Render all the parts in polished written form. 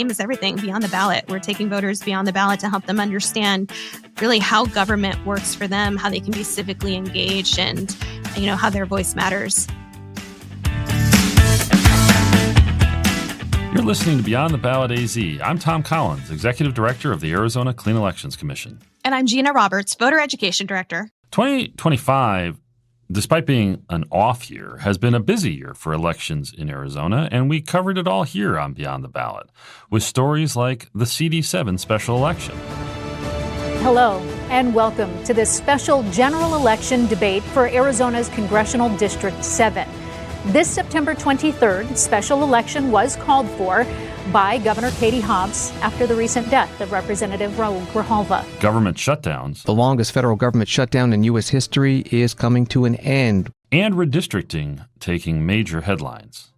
same as everything, beyond the ballot. We're taking voters beyond the ballot to help them understand really how government works for them, how they can be civically engaged, and, how their voice matters. You're listening to Beyond the Ballot AZ. I'm Tom Collins, Executive Director of the Arizona Clean Elections Commission. And I'm Gina Roberts, Voter Education Director. 2025, despite being an off year, has been a busy year for elections in Arizona, and we covered it all here on Beyond the Ballot, with stories like the CD7 special election. Hello, and welcome to this special general election debate for Arizona's Congressional District 7. This September 23rd special election was called for by Governor Katie Hobbs after the recent death of Representative Raul Grijalva. Government shutdowns. The longest federal government shutdown in U.S. history is coming to an end. And redistricting taking major headlines.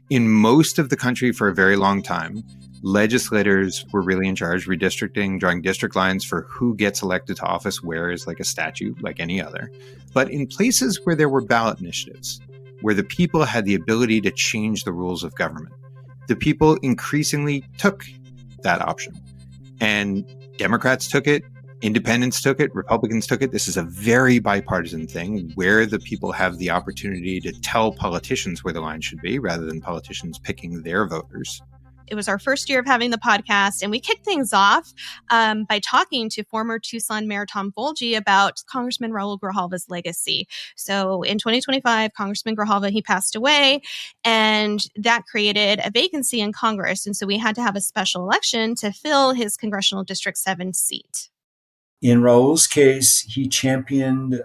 In most of the country for a very long time, legislators were really in charge, redistricting, drawing district lines for who gets elected to office where is like a statute like any other. But in places where there were ballot initiatives, where the people had the ability to change the rules of government, the people increasingly took that option. And Democrats took it, independents took it, Republicans took it. This is a very bipartisan thing where the people have the opportunity to tell politicians where the line should be rather than politicians picking their voters. It was our first year of having the podcast, and we kicked things off by talking to former Tucson Mayor Tom Folge about Congressman Raul Grijalva's legacy. So in 2025, Congressman Grijalva, he passed away, and that created a vacancy in Congress. And so we had to have a special election to fill his Congressional District 7 seat. In Raul's case, he championed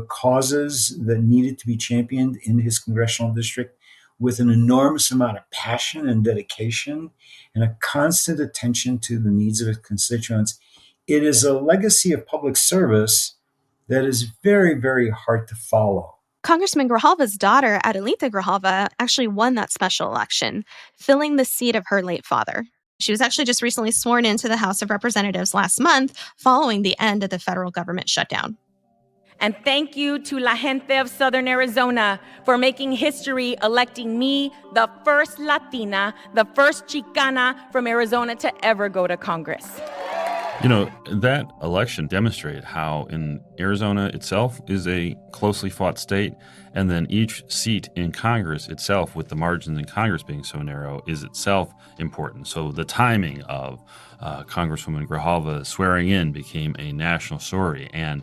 causes that needed to be championed in his congressional district with an enormous amount of passion and dedication and a constant attention to the needs of his constituents. It is a legacy of public service that is very, very hard to follow. Congressman Grijalva's daughter, Adelita Grijalva, actually won that special election, filling the seat of her late father. She was actually just recently sworn into the House of Representatives last month following the end of the federal government shutdown. And thank you to La Gente of Southern Arizona for making history, electing me, the first Latina, the first Chicana from Arizona to ever go to Congress. That election demonstrated how in Arizona itself is a closely fought state, and then each seat in Congress itself, with the margins in Congress being so narrow, is itself important. So the timing of Congresswoman Grijalva swearing in became a national story, and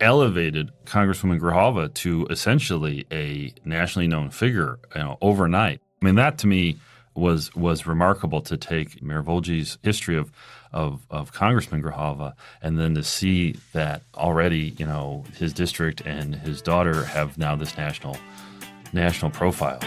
elevated Congresswoman Grijalva to essentially a nationally known figure, overnight. I mean, that to me was remarkable, to take Mayor Folge's history of Congressman Grijalva and then to see that already, his district and his daughter have now this national profile.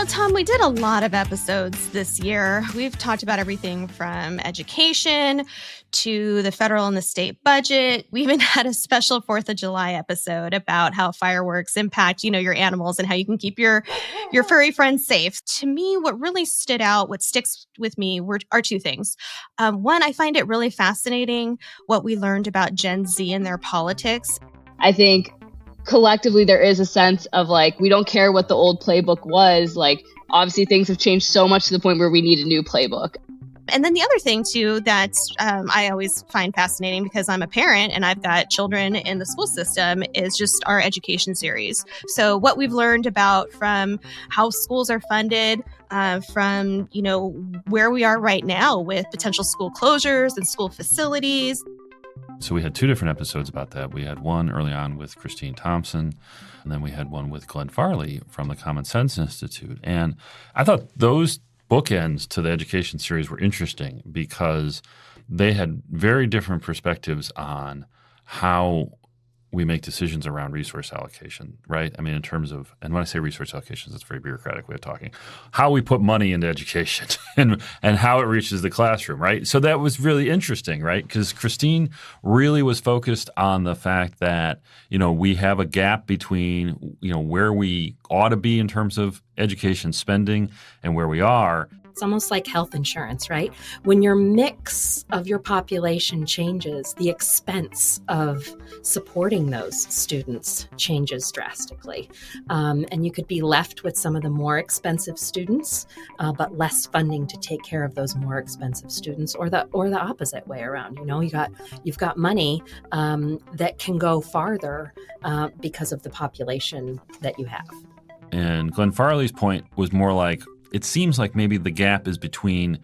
Tom, we did a lot of episodes this year. We've talked about everything from education to the federal and the state budget. We even had a special 4th of July episode about how fireworks impact, your animals and how you can keep your furry friends safe. To me, what really stood out, what sticks with me are two things. One, I find it really fascinating what we learned about Gen Z and their politics. I think collectively there is a sense of we don't care what the old playbook was. Obviously things have changed so much to the point where we need a new playbook. And then the other thing too that I always find fascinating, because I'm a parent and I've got children in the school system, is just our education series. So what we've learned about from how schools are funded, from where we are right now with potential school closures and school facilities. So we had two different episodes about that. We had one early on with Christine Thompson, and then we had one with Glenn Farley from the Common Sense Institute. And I thought those bookends to the education series were interesting because they had very different perspectives on how we make decisions around resource allocation, right? I mean, in terms of, and when I say resource allocations, it's a very bureaucratic way of talking, how we put money into education and how it reaches the classroom, right? So that was really interesting, right? Because Christine really was focused on the fact that, we have a gap between, where we ought to be in terms of education spending and where we are. It's almost like health insurance, right? When your mix of your population changes, the expense of supporting those students changes drastically. And you could be left with some of the more expensive students, but less funding to take care of those more expensive students, or the opposite way around. You've got money that can go farther because of the population that you have. And Glenn Farley's point was more like, it seems like maybe the gap is between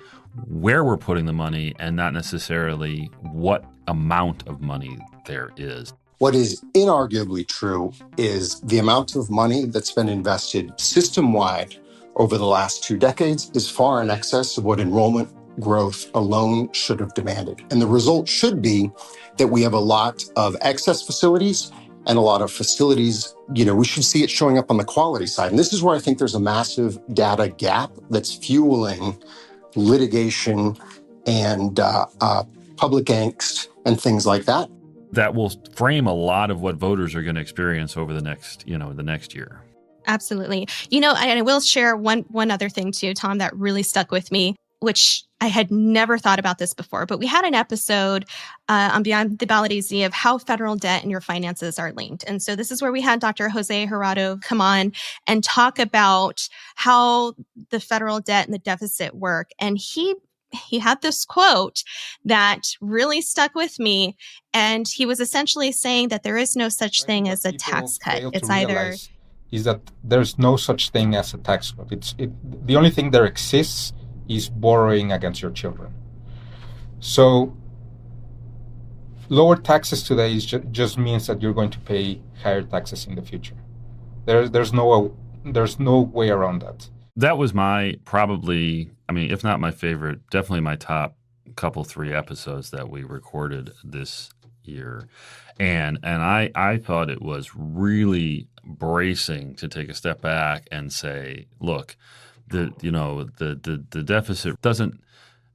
where we're putting the money and not necessarily what amount of money there is. What is inarguably true is the amount of money that's been invested system-wide over the last 2 decades is far in excess of what enrollment growth alone should have demanded. And the result should be that we have a lot of excess facilities and a lot of facilities, we should see it showing up on the quality side. And this is where I think there's a massive data gap that's fueling litigation and public angst and things like that. That will frame a lot of what voters are going to experience over the next year. Absolutely. I will share one other thing too, Tom, that really stuck with me, which I had never thought about this before, but we had an episode on Beyond the Ballot AZ of how federal debt and your finances are linked. And so this is where we had Dr. Jose Gerardo come on and talk about how the federal debt and the deficit work. And he had this quote that really stuck with me. And he was essentially saying that there is no such thing as a tax cut. It's either... is that there's no such thing as a tax cut. The only thing that exists is borrowing against your children. So lower taxes today just means that you're going to pay higher taxes in the future. There's no way around that. That was my probably, if not my favorite, definitely my top couple 3 episodes that we recorded this year. And I thought it was really bracing to take a step back and say, look, the deficit doesn't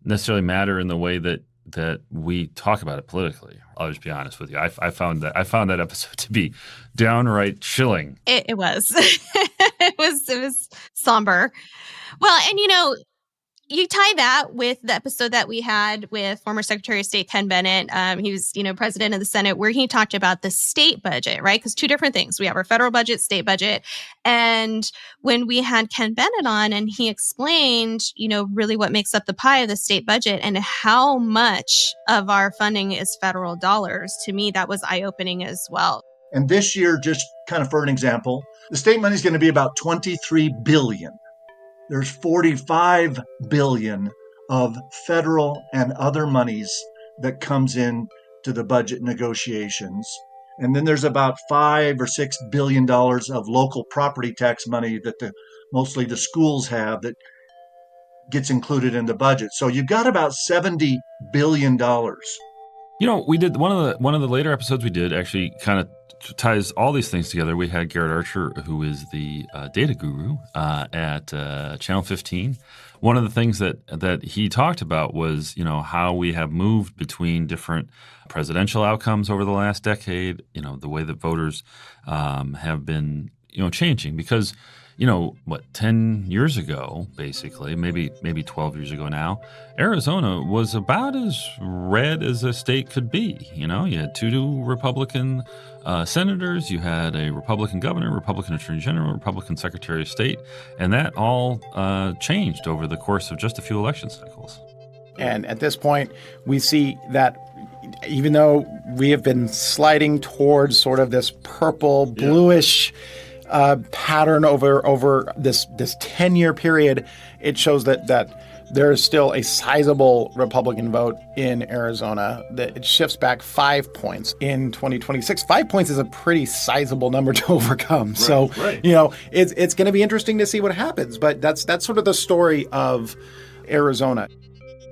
necessarily matter in the way that we talk about it politically. I'll just be honest with you. I found that episode to be downright chilling. It was. it was somber. Well, and you tie that with the episode that we had with former Secretary of State Ken Bennett. He was, president of the Senate, where he talked about the state budget, right? Because 2 different things. We have our federal budget, state budget. And when we had Ken Bennett on and he explained, really what makes up the pie of the state budget and how much of our funding is federal dollars, to me, that was eye-opening as well. And this year, just kind of for an example, the state money is going to be about $23 billion. There's $45 billion of federal and other monies that comes in to the budget negotiations. And then there's about $5 or $6 billion of local property tax money that mostly the schools have that gets included in the budget. So you've got about $70 billion. We did one of the later episodes we did actually kind of ties all these things together. We had Garrett Archer, who is the data guru at Channel 15. One of the things that he talked about was, how we have moved between different presidential outcomes over the last decade, the way that voters have been, changing. Because, 10 years ago, basically, maybe 12 years ago now, Arizona was about as red as a state could be. You had 2 Republican senators, you had a Republican governor, Republican attorney general, Republican secretary of state, and that all changed over the course of just a few election cycles. And at this point, we see that even though we have been sliding towards sort of this purple, bluish pattern over this 10-year period, it shows that there is still a sizable Republican vote in Arizona. That it shifts back 5 points in 2026. 5 points is a pretty sizable number to overcome. Right. It's going to be interesting to see what happens. But that's sort of the story of Arizona.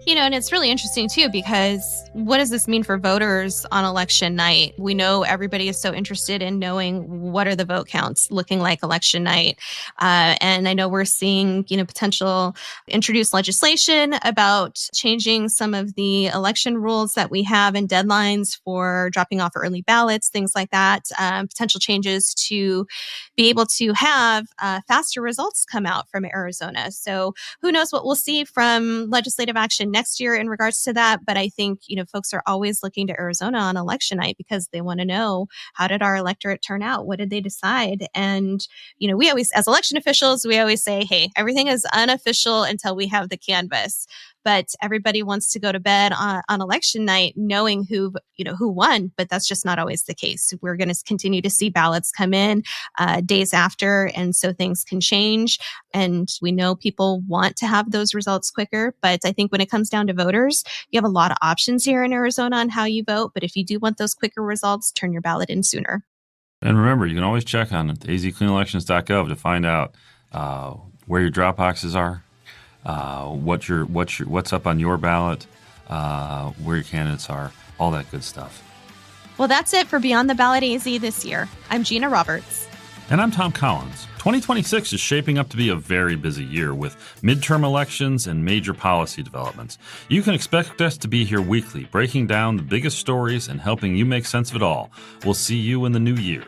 And it's really interesting too, because what does this mean for voters on election night? We know everybody is so interested in knowing what are the vote counts looking like election night. And I know we're seeing, potential introduced legislation about changing some of the election rules that we have and deadlines for dropping off early ballots, things like that. Potential changes to be able to have faster results come out from Arizona. So who knows what we'll see from legislative action next year in regards to that. But I think, folks are always looking to Arizona on election night because they want to know, how did our electorate turn out? What did they decide? And, we always, as election officials, we always say, hey, everything is unofficial until we have the canvas. But everybody wants to go to bed on election night knowing who won, but that's just not always the case. We're going to continue to see ballots come in days after, and so things can change. And we know people want to have those results quicker, but I think when it comes down to voters, you have a lot of options here in Arizona on how you vote. But if you do want those quicker results, turn your ballot in sooner. And remember, you can always check on azcleanelections.gov to find out where your drop boxes are. What's up on your ballot, where your candidates are, all that good stuff. Well, that's it for Beyond the Ballot AZ this year. I'm Gina Roberts. And I'm Tom Collins. 2026 is shaping up to be a very busy year with midterm elections and major policy developments. You can expect us to be here weekly, breaking down the biggest stories and helping you make sense of it all. We'll see you in the new year.